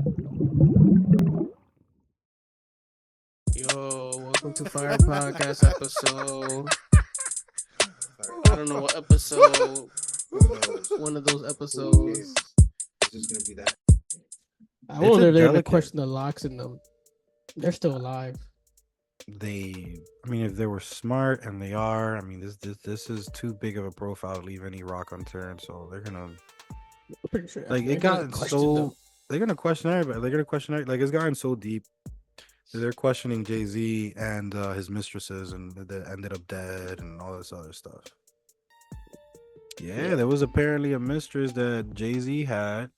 Yo, welcome to Fire Podcast episode. I don't know what episode. One of those episodes. It's just gonna be that. I wonder if they're gonna question the locks in them. They're still alive. If they were smart, and they are, this is too big of a profile to leave any rock unturned. So they're gonna, I'm pretty sure. it got so they're gonna question everybody. They're gonna question it. Like, it's gotten so deep. They're questioning Jay-Z and his mistresses, and that ended up dead, and all this other stuff. Yeah, there was apparently a mistress that Jay-Z had.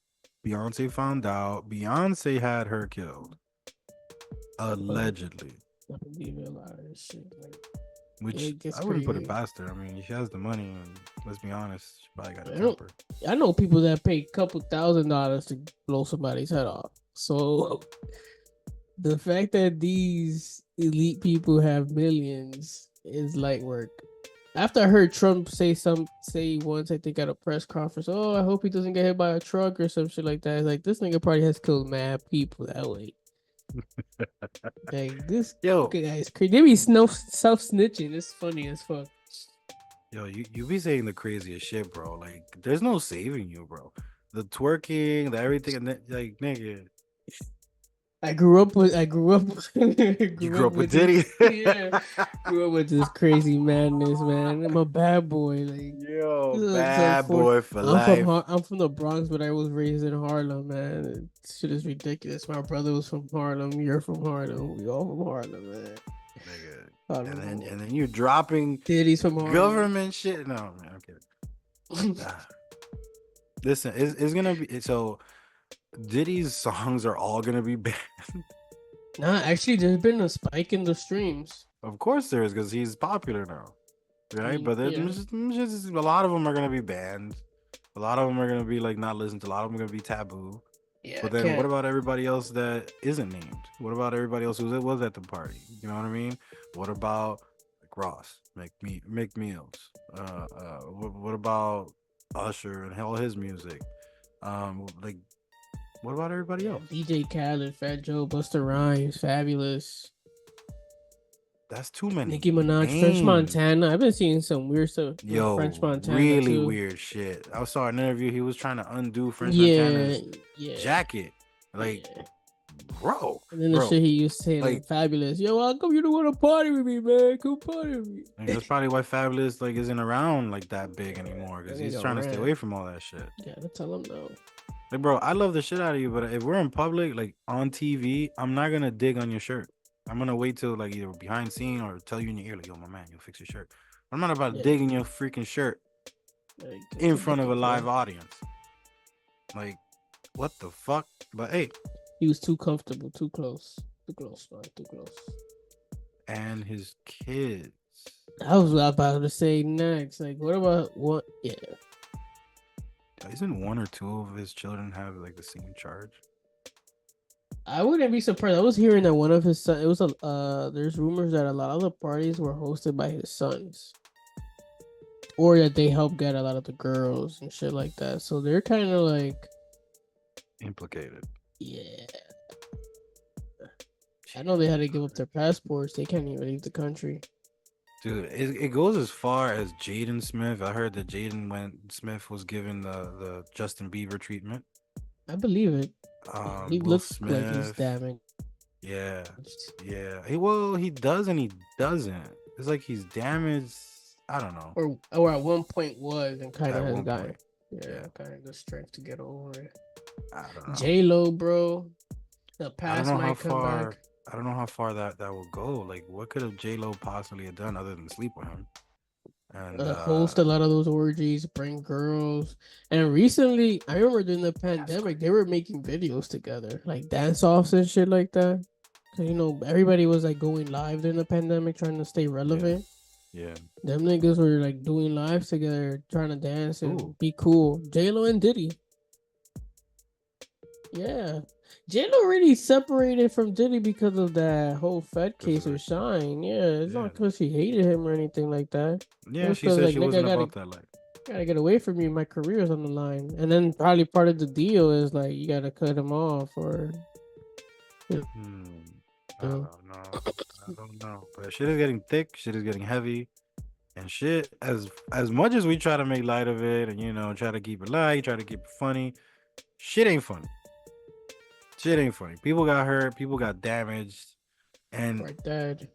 Beyonce found out. Beyonce had her killed, allegedly. I believe a lot of this shit. Which I wouldn't put it past her. I mean, she has the money, and let's be honest, she probably got a temper. I know people that pay a couple $1,000s to blow somebody's head off. So the fact that these elite people have millions is light work. After I heard Trump say once, I think at a press conference, "Oh, I hope he doesn't get hit by a truck or some shit like that." It's like, this nigga probably has killed mad people that way. Like, this guy's crazy. They be self-snitching. It's funny as fuck. Yo, you be saying the craziest shit, bro. Like, there's no saving you, bro. The twerking, the everything, and like, nigga. I grew up with Diddy. Grew up with this crazy madness, man. I'm a bad boy, like, yo, bad boy for life. I'm from the Bronx, but I was raised in Harlem, man. This shit is ridiculous. My brother was from Harlem. You're from Harlem. We all from Harlem, man. Nigga. And then you're dropping Diddy's from Harlem. Government shit. No, man, I'm kidding. Listen, it's gonna be so. Diddy's songs are all gonna be banned. Nah, actually, there's been a spike in the streams. Of course there is, because he's popular now, right? But just, a lot of them are gonna be banned. A lot of them are gonna be like not listened to. A lot of them are gonna be taboo. Yeah. But then what about everybody else that isn't named? What about everybody else who was at the party? You know what I mean? What about like Ross, Make Meals? What about Usher and all his music? Like. What about everybody else? DJ Khaled, Fat Joe, Busta Rhymes, Fabulous. That's too many. Nicki Minaj, French Montana. I've been seeing some weird stuff. Yo, French Montana really too. Weird shit. I saw an interview. He was trying to undo French Montana's jacket. Like, bro. And then the shit he used to say, like, Fabulous. Yo, how come you don't want to party with me, man? Come party with me. And that's probably why Fabulous isn't around like that big anymore, because he's trying to stay away from all that shit. Yeah, I tell him no. Like, bro, I love the shit out of you, but if we're in public, like on TV, I'm not gonna dig on your shirt. I'm gonna wait till like either behind scene or tell you in your ear, like, yo, my man, you'll fix your shirt. I'm not about digging your freaking shirt in front of a live audience. Like, what the fuck? But hey, he was too comfortable, too close, man, too close. And his kids. I was about to say next. Like, what about what? Yeah. Isn't one or two of his children have like the same charge? I wouldn't be surprised. I was hearing that one of his sons. It was there's rumors that a lot of the parties were hosted by his sons, or that they helped get a lot of the girls and shit like that. So they're kind of like implicated. Yeah. I know they had to give up their passports. They can't even leave the country. Dude, it goes as far as Jaden Smith. I heard that Smith was given the Justin Bieber treatment. I believe it. He looks Smith, like he's damaged. Yeah. He does and he doesn't. It's like he's damaged. I don't know. Or at one point was and kind of has gotten kind of the strength to get over it. I don't know. J-Lo, bro. The past might come back. I don't know how far that will go. Like, what could have J-Lo possibly have done other than sleep with him? And host a lot of those orgies, bring girls. And recently, I remember during the pandemic, they were making videos together, like dance-offs and shit like that. So, everybody was like going live during the pandemic, trying to stay relevant. Yeah. Them niggas were like doing lives together, trying to dance and be cool. J-Lo and Diddy. Yeah. J-Lo really separated from Diddy because of that whole Fed case with Shine. Yeah, it's not because she hated him or anything like that. Yeah, she said she wasn't about that life. Gotta get away from me. My career's on the line. And then probably part of the deal is like you gotta cut him off or you I know. don't know. I don't know. But shit is getting thick. Shit is getting heavy. And shit, as much as we try to make light of it and try to keep it light, try to keep it funny, shit ain't funny. Shit ain't funny. People got hurt, people got damaged, and Right dad.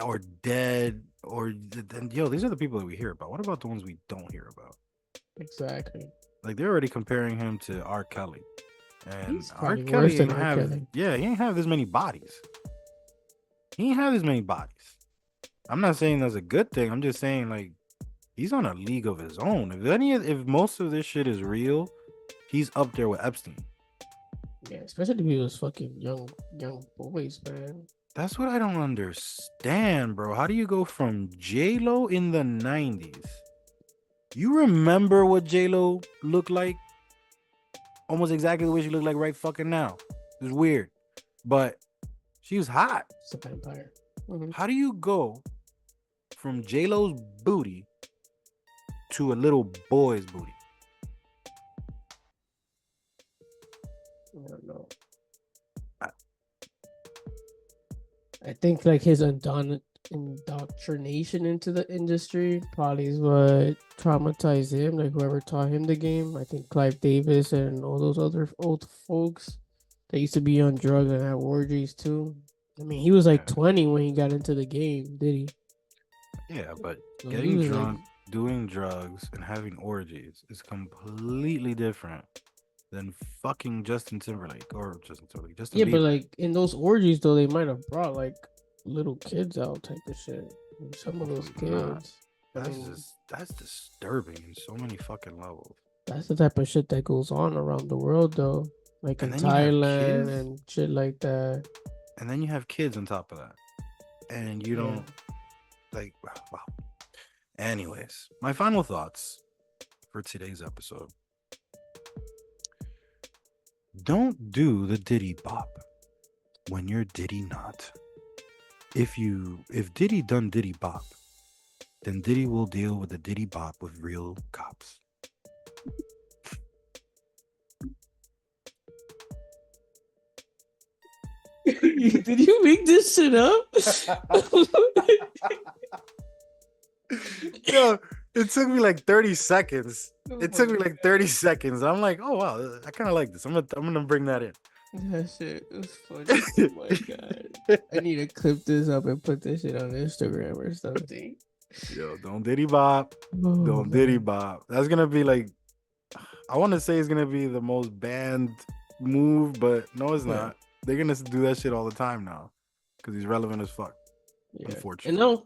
or dead, or and these are the people that we hear about. What about the ones we don't hear about? Exactly. Like they're already comparing him to R. Kelly, and He's R. probably Kelly worse than ain't R. have, Kelly. he ain't have this many bodies. He ain't have this many bodies. I'm not saying that's a good thing. I'm just saying like he's on a league of his own. If most of this shit is real, he's up there with Epstein. Yeah, especially if he was fucking young boys, man. That's what I don't understand, bro. How do you go from J-Lo in the 90s? You remember what J-Lo looked like? Almost exactly the way she looked like right fucking now. It's weird. But she was hot. It's a vampire. Mm-hmm. How do you go from J-Lo's booty to a little boy's booty? I don't know. I think like his indoctrination into the industry probably is what traumatized him. Like whoever taught him the game. I think Clive Davis and all those other old folks that used to be on drugs and have orgies too. I mean, he was like 20 when he got into the game, did he? Yeah, but So getting drunk, doing drugs, and having orgies is completely different than fucking Justin Timberlake. Justin Yeah, Bieber. but like in those orgies though, they might have brought like little kids out type of shit. And some of those kids. That's disturbing in so many fucking levels. That's the type of shit that goes on around the world though. Like in Thailand and shit like that. And then you have kids on top of that. And you don't like wow. Anyways, my final thoughts for today's episode. Don't do the Diddy bop when you're Diddy not. If Diddy done Diddy bop, then Diddy will deal with the Diddy bop with real cops. Did you make this shit up? Yo, it took me like 30 seconds. It took me like 30 seconds. I'm like, oh wow, I kind of like this. I'm gonna bring that in. That shit was funny. Oh my god. I need to clip this up and put this shit on Instagram or something. Yo, don't Diddy bop. Don't Diddy bop. That's gonna be like, I want to say it's gonna be the most banned move, but no, it's not. They're gonna do that shit all the time now because he's relevant as fuck. Yeah. Unfortunately. And now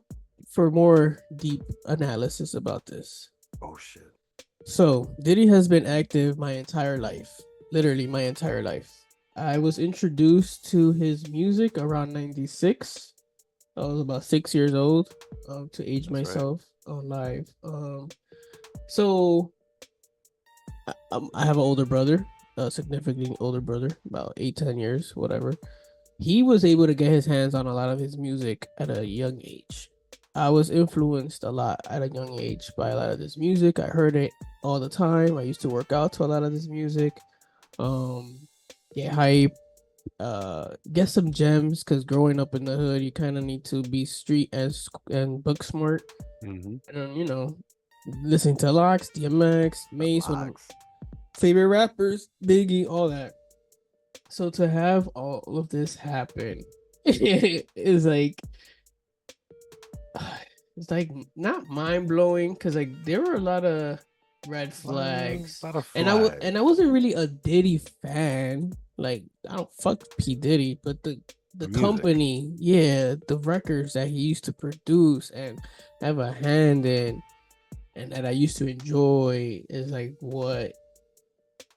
for more deep analysis about this. Oh shit. So Diddy has been active my entire life, literally my entire life. I was introduced to his music around 96. I was about 6 years old to age That's myself on live. So I have an older brother, a significantly older brother, about 8-10 years, whatever. He was able to get his hands on a lot of his music at a young age. I was influenced a lot at a young age by a lot of this music. I heard it all the time. I used to work out to a lot of this music. Get hype, get some gems, because growing up in the hood, you kind of need to be street and book smart. Mm-hmm. And listening to Locks, DMX, Mace, one of favorite rappers, Biggie, all that. So to have all of this happen is like, it's like not mind blowing, because like there were a lot of red flags, and I wasn't really a Diddy fan. Like I don't fuck P Diddy, but the company, the records that he used to produce and have a hand in, and that I used to enjoy is like what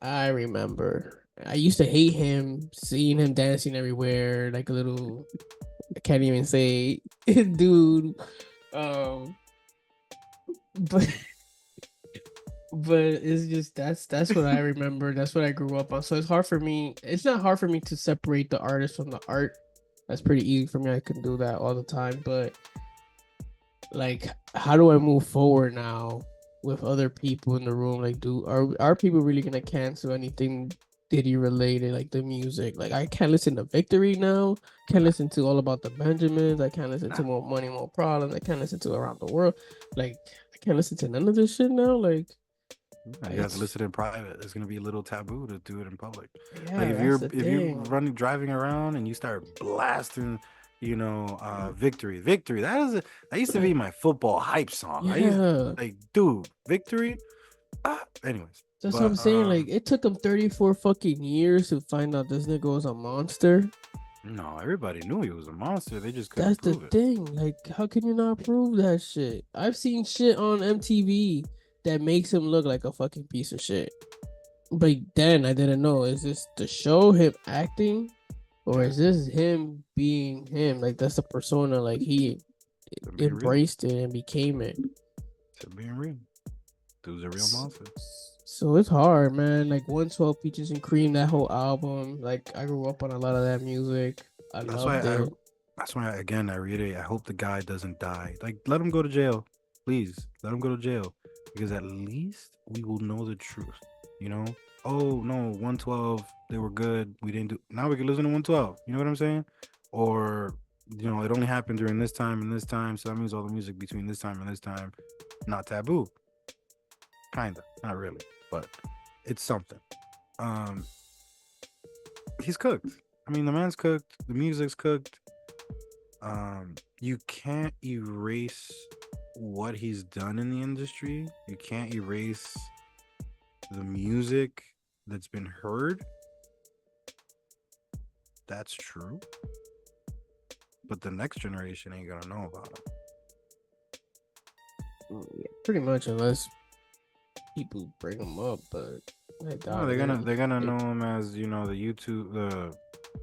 I remember. I used to hate him, seeing him dancing everywhere, like a little, I can't even say dude. But it's just that's what I remember. That's what I grew up on. So it's hard for me. It's not hard for me to separate the artist from the art. That's pretty easy for me. I can do that all the time. But like, how do I move forward now with other people in the room. Like, are people really gonna cancel anything Diddy related, like the music? Like, I can't listen to Victory now. Can't Nah, listen to All About the Benjamins. I can't listen to nah. More Money, More Problems. I can't listen to Around the World. Like, I can't listen to none of this shit now. Like, You have to it's listen in private. It's gonna be a little taboo to do it in public. Like yeah, that's the if you're thing. driving around and you start blasting, victory. That used to be my football hype song. I used Yeah, like, dude, victory. Anyways, that's what I'm but saying. Like, it took him 34 fucking years to find out this nigga was a monster. no, everybody knew he was a monster. They just couldn't That's the prove it. thing. Like, how can you not prove that shit? I've seen shit on MTV that makes him look like a fucking piece of shit. But then I didn't know. Is this the show him acting, or Yeah, is this him being him? Like, that's the persona. Like, he to being real, embraced it and became it. to being real. Dude's a real monster. So it's hard, man. Like 112 Peaches and Cream, that whole album. Like, I grew up on a lot of that music. I That's why loved it. again I reiterate. I hope the guy doesn't die. Like, let him go to jail, please. Let him go to jail because at least we will know the truth. You know? Oh no, 112. They were good. We didn't do. Now we can listen to 112. You know what I'm saying? Or it only happened during this time and this time, so that means all the music between this time and this time not taboo. Kinda, not really, but it's something. Um, he's cooked. I mean, the man's cooked. The music's cooked. You can't erase what he's done in the industry. You can't erase the music that's been heard. That's true. But the next generation ain't gonna know about him. Yeah, pretty much, unless people bring him up. But I doubt No, they're gonna it. know him as the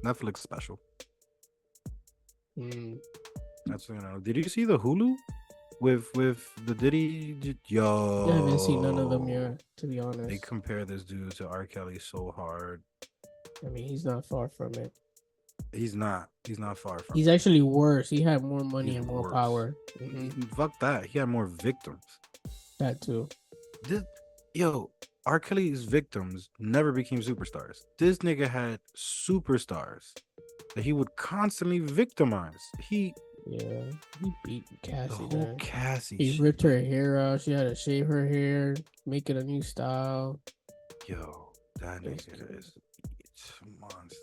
Netflix special. Mm, That's Did you see the Hulu with the Diddy? Yo, I haven't seen none of them yet, to be honest. They compare this dude to R. Kelly so hard. I mean, he's not far from it. He's not. He's not far from. He's actually worse. He had more money He's and more worse. power. Fuck that. He had more victims. That too. R. Kelly's victims never became superstars. This nigga had superstars that he would constantly victimize. He beat Cassie. The whole man. Cassie. He ripped her hair out. She had to shave her hair, make it a new style. Yo, that nigga is a monster.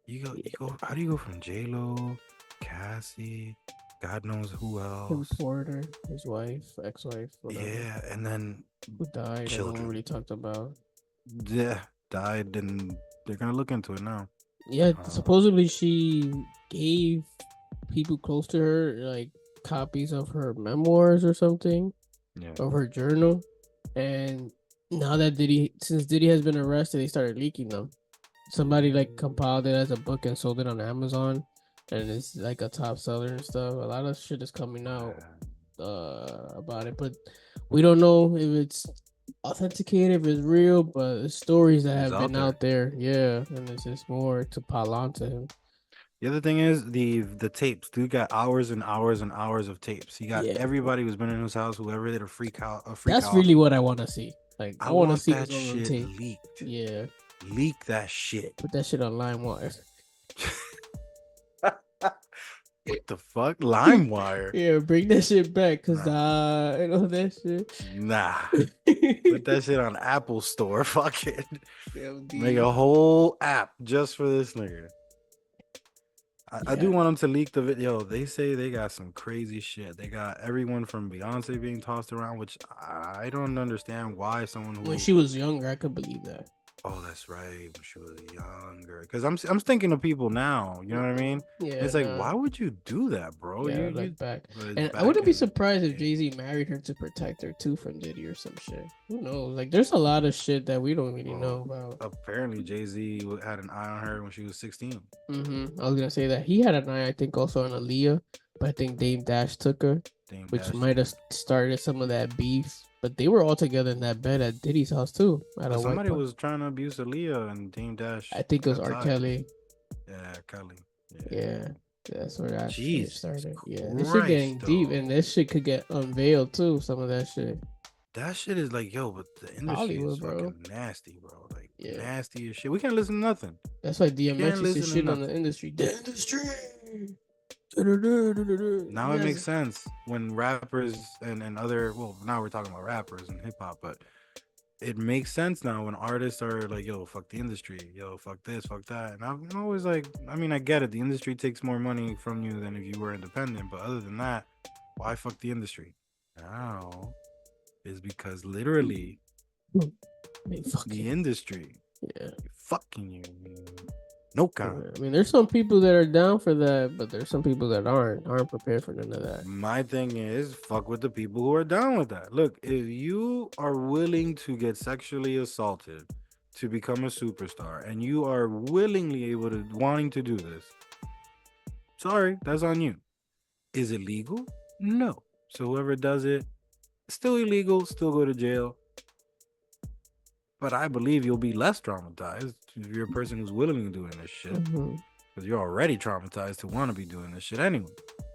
You go. How do you go from J-Lo, Cassie, God knows who else? Tim Porter, his wife, ex-wife, whatever. Yeah, and then who died? Children. No one really talked about. Yeah, died, and they're gonna look into it now. Yeah, supposedly she gave people close to her like copies of her memoirs or something, of her journal, and now that since Diddy has been arrested, they started leaking them. Somebody like compiled it as a book and sold it on Amazon, and it's like a top seller and stuff. A lot of shit is coming out about it, but we don't know if it's authenticated, if it's real, but the stories that have been out there, and it's just more to pile onto him. The other thing is the tapes. Dude got hours and hours and hours of tapes. He got everybody who's been in his house, whoever did a freak out. That's really what I want to see. Like, I want to see that shit leaked. Yeah, leak that shit. Put that shit on LimeWire. What the fuck? LimeWire? Yeah, bring that shit back, cause I know that shit. Nah. Put that shit on Apple Store. Fuck it. Make a whole app just for this nigga. I do want them to leak the video. They say they got some crazy shit. They got everyone from Beyonce being tossed around, which I don't understand why someone when she was younger, I could believe that. Oh, that's right. When she was younger, because I'm thinking of people now. You know what I mean? Yeah. It's like, why would you do that, bro? Yeah, and I wouldn't be surprised if Jay-Z married her to protect her too from Diddy or some shit. Who knows? Like, there's a lot of shit that we don't really know about. Apparently, Jay-Z had an eye on her when she was 16. I was gonna say that he had an eye, I think, also on Aaliyah, but I think Dame Dash took her, which might have started some of that beef. But they were all together in that bed at Diddy's house too. Somebody was trying to abuse Aaliyah and Dame Dash. I think it was R. Kelly. Yeah, Kelly. Yeah, that's where that shit started. Yeah, Christ, this shit getting deep, and this shit could get unveiled too. Some of that shit. that shit is like, yo, but the industry Hollywood, is bro. fucking nasty, bro. Like Yeah. nasty as shit. We can't listen to nothing. That's why DMX Can't used to listen to shit on the nothing. industry. The industry. Now He it has makes sense when rappers and other, well, now we're talking about rappers and hip hop, but it makes sense now when artists are like, yo, fuck the industry, yo, fuck this, fuck that. And I'm always like, I mean, I get it. The industry takes more money from you than if you were independent. But other than that, why fuck the industry? Now is because literally the industry fucking you. No count. I mean, there's some people that are down for that, but there's some people that aren't prepared for none of that. My thing is, fuck with the people who are down with that. Look, if you are willing to get sexually assaulted to become a superstar, and you are willingly able to wanting to do this, sorry, that's on you. Is it legal? No. So whoever does it, still illegal, still go to jail. But I believe you'll be less traumatized if you're a person who's willingly doing this shit. Because you're already traumatized to want to be doing this shit anyway.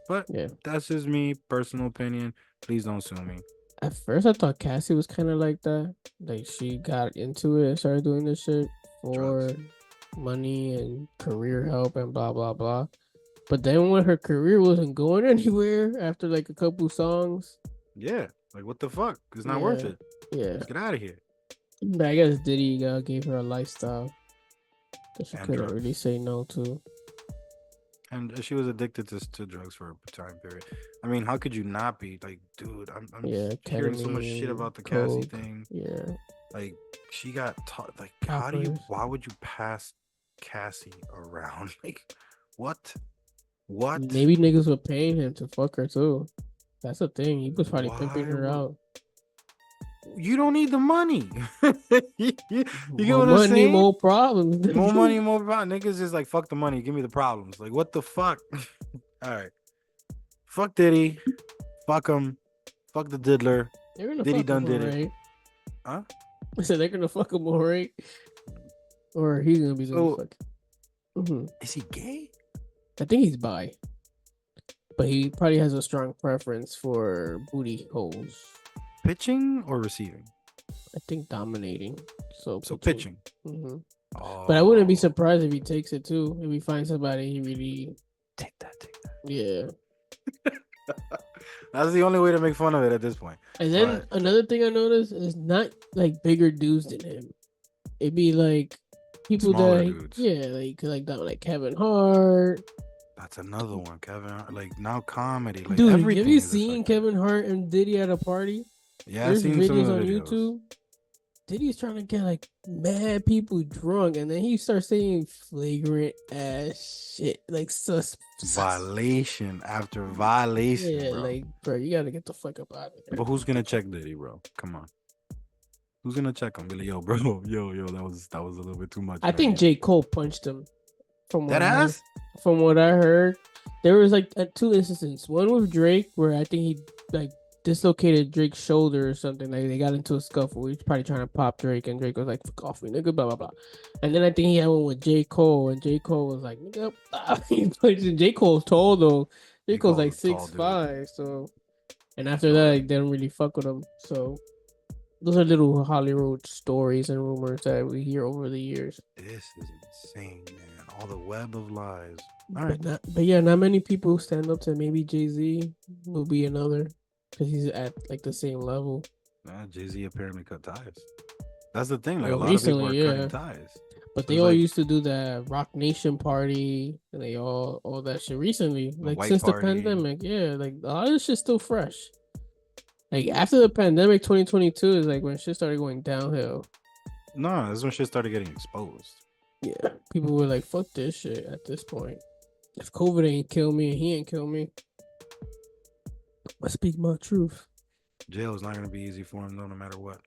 But that's just me, personal opinion. Please don't sue me. At first, I thought Cassie was kind of like that. Like, she got into it and started doing this shit for drugs, money and career help and blah, blah, blah. But then when her career wasn't going anywhere after like a couple songs. Yeah. Like, what the fuck? It's not worth it. Yeah. Let's get out of here. But I guess Diddy gave her a lifestyle that she couldn't really say no to. And she was addicted to drugs for a time period. I mean, how could you not be? Like, dude, I'm hearing so much shit about the Cassie thing. Yeah. Like, she got taught, like, why would you pass Cassie around? Like, what? Maybe niggas were paying him to fuck her too. That's the thing. He was probably pimping her out. You don't need the money. you get what I'm saying? More problems. More money, more problems. Niggas is like, fuck the money, give me the problems. Like, what the fuck? All right. Fuck Diddy. Fuck him. Fuck the diddler. Diddy done did it. Huh? I said they're gonna fuck him, all right? Or he's gonna be doing fucking. Is he gay? I think he's bi. But he probably has a strong preference for booty holes. Pitching or receiving? I think dominating. So pitching. Oh. But I wouldn't be surprised if he takes it too. If he finds somebody he really take that. Yeah. That's the only way to make fun of it at this point. And then another thing I noticed is not like bigger dudes than him. It'd be like people smaller that dudes. like Kevin Hart. That's another one, Kevin. Like now comedy. Like dude, everything. Have you seen Kevin Hart and Diddy at a party? Yeah, I've seen some of the videos on YouTube. Diddy's trying to get like mad people drunk, and then he starts saying flagrant ass shit, like violation after violation. Yeah, bro. like bro, you gotta get the fuck up out of there. But who's gonna check Diddy, bro? Come on. Who's gonna check him? Be like, yo, bro, yo, that was a little bit too much. I think J. Cole punched him. From what I heard, there was like two instances. One with Drake, where I think he like dislocated Drake's shoulder or something. Like they got into a scuffle. He was probably trying to pop Drake, and Drake was like, "Fuck off me, nigga," blah blah blah. And then I think he had one with J. Cole, and J. Cole was like, "Nigga," he punched him. J. Cole's tall though. J. Cole's like 6'5", so. And after that, like, they don't really fuck with him. So those are little Hollywood stories and rumors that we hear over the years. This is insane, man. All the web of lies. But not many people stand up to maybe Jay-Z will be another because he's at like the same level. Jay-Z apparently cut ties. That's the thing. Like a lot of people are cutting ties. But they all used to do that Rock Nation party and they all that shit recently. Like since the pandemic. Yeah, like a lot of this shit's still fresh. Like after the pandemic, 2022 is like when shit started going downhill. No, that's when shit started getting exposed. Yeah, people were like, "Fuck this shit." At this point, if COVID ain't kill me and he ain't kill me, I speak my truth. Jail is not gonna be easy for him though, no matter what.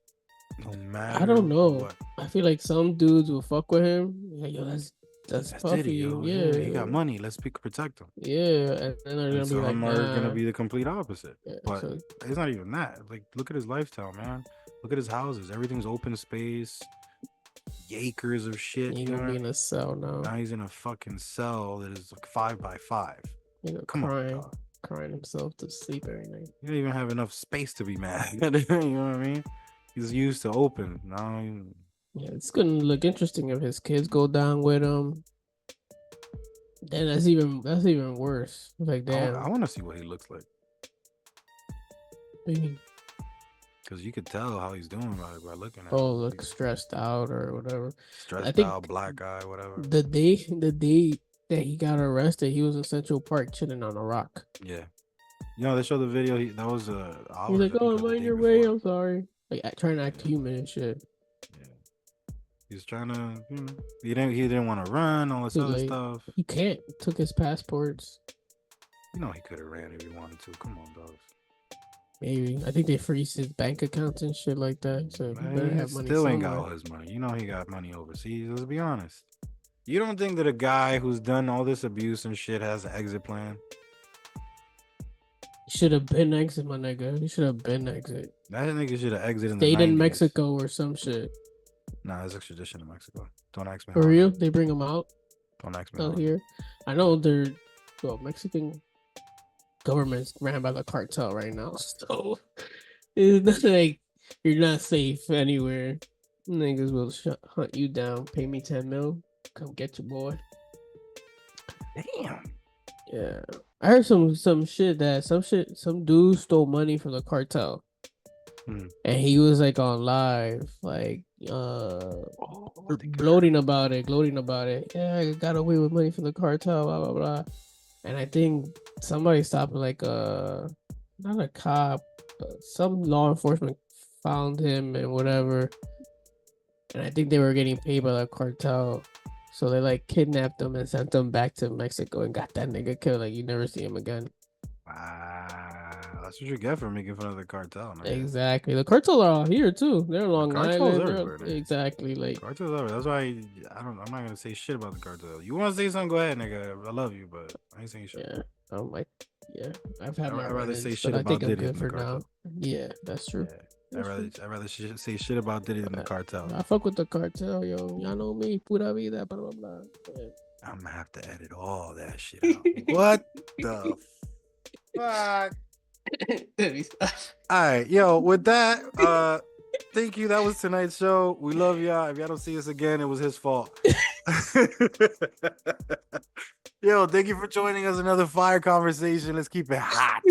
No matter. I don't know. What. I feel like some dudes will fuck with him. Like, yo, that's Diddy, yo. Yeah, he got money. Let's protect him. Yeah, and then they're gonna be like, some are gonna be the complete opposite. Yeah, but it's not even that. Like, look at his lifestyle, man. Look at his houses. Everything's open space. Acres of shit. He's gonna be in a cell now. Now he's in a fucking cell that is like 5x5. Come on, dog. crying himself to sleep every night. He don't even have enough space to be mad. You know what I mean? He's used to open. Now, Yeah, it's gonna look interesting if his kids go down with him. Then that's even worse. Like, damn. I want to see what he looks like. What do you mean? Because you could tell how he's doing by looking at Oh, him. look stressed out or whatever. Stressed out, black eye, whatever. The day that he got arrested, he was in Central Park chilling on a rock. Yeah. You know, they showed the video. That was He's like, "Oh, I'm on your way. I'm sorry." Like trying to act human and shit. Yeah. He's trying to, he didn't want to run, all this other stuff. He can't. Took his passports. You know, he could have ran if he wanted to. Come on, dogs. Maybe. I think they freeze his bank accounts and shit like that. So he better have money still ain't somewhere. got all his money. You know he got money overseas. Let's be honest. You don't think that a guy who's done all this abuse and shit has an exit plan? Should have been exit, my nigga. He should have been exit. That nigga should have exited in Stayed the 90s. in Mexico or some shit. Nah, there's extradition in Mexico. Don't ask me. For real? They bring him out? Don't ask me. Out here? I know they're Mexican government's ran by the cartel right now, so it's not like you're not safe anywhere. Niggas will hunt you down. Pay me 10 mil. Come get your boy. Damn. Yeah, I heard some shit that some dude stole money from the cartel, and he was like on live, like gloating about it. Yeah, I got away with money from the cartel, blah blah blah. And I think somebody stopped, like not a cop, but some law enforcement found him and whatever. And I think they were getting paid by the cartel. So they like kidnapped him and sent him back to Mexico and got that nigga killed. Like, you never see him again. Wow, that's what you get for making fun of the cartel. Man. Exactly. The cartel are all here too. They're Long Island. Exactly. Like cartels everywhere. That's why I'm not gonna say shit about the cartel. You want to say something? Go ahead, nigga. I love you, but I ain't saying shit. Yeah. I've had I'd rather say shit about about Diddy than the cartel. Now. Yeah, that's true. Yeah. I'd rather say shit about Diddy than the cartel. I fuck with the cartel, yo. Y'all know me. Pura vida, blah, blah, blah. Yeah. I'm gonna have to edit all that shit out. What the fuck? All right, yo, with that, thank you. That was tonight's show. We love y'all. If y'all don't see us again, it was his fault. Yo, thank you for joining us. Another fire conversation. Let's keep it hot.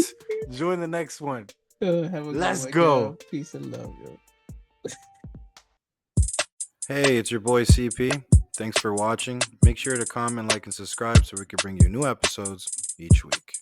Join the next one. Let's go. Yo. Peace and love, yo. Hey, it's your boy CP. Thanks for watching. Make sure to comment, like, and subscribe so we can bring you new episodes each week.